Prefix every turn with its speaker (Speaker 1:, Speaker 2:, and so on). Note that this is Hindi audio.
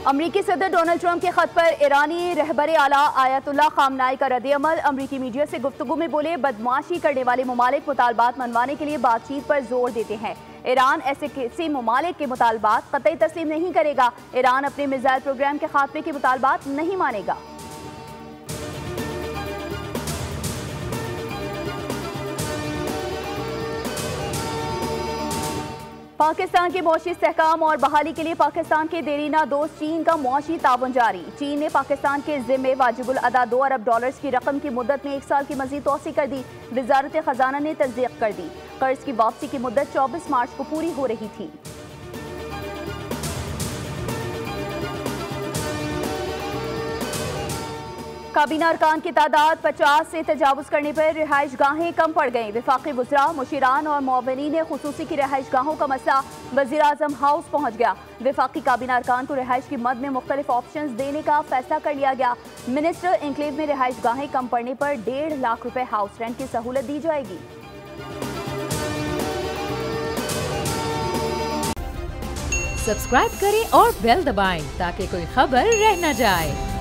Speaker 1: अमरीकी सदर डोनाल्ड ट्रंप के खत पर ईरानी रहबर आला आयतुल्लाह खामनाई का रद्द-ए-अमल। अमरीकी मीडिया से गुफ्तगू में बोले, बदमाशी करने वाले मुमालिक मुतालबात मनवाने के लिए बातचीत पर जोर देते हैं। ईरान ऐसे किसी मुमालिक के मुतालबात कतई तस्लीम नहीं करेगा। ईरान अपने मिसाइल प्रोग्राम के खात्मे के मुतालबात नहीं मानेगा। पाकिस्तान के मौशी इस्तेहकाम और बहाली के लिए पाकिस्तान के देरीना दोस्त चीन का मौशी ताउन जारी। चीन ने पाकिस्तान के जिम्मे वाजिबुल अदा $2 अरब की रकम की मुद्दत में 1 साल की मजीद तोसी कर दी। वजारत खजाना ने तस्दीक कर दी। कर्ज की वापसी की मुद्दत 24 मार्च को पूरी हो रही थी। काबीना अरकान की तादाद 50 से तजावुज करने पर रिहाइश गाहें कम पड़ गईं। वफाकी वज़रा, मुशीरान और मुअव्विनीन खुसूसी की रिहाइश गाहों का मसला वज़ीर आज़म हाउस पहुँच गया। वफाकी काबीना अरकान को रिहाइश की मद में मुख्तलिफ ऑप्शंस देने का फैसला कर लिया गया। मिनिस्टर एनक्लेव में रिहाइश गाहें कम पड़ने पर ₹1.5 लाख हाउस रेंट की सहूलत दी जाएगी।
Speaker 2: सब्सक्राइब करें और बेल दबाएं ताकि कोई खबर रह न जाए।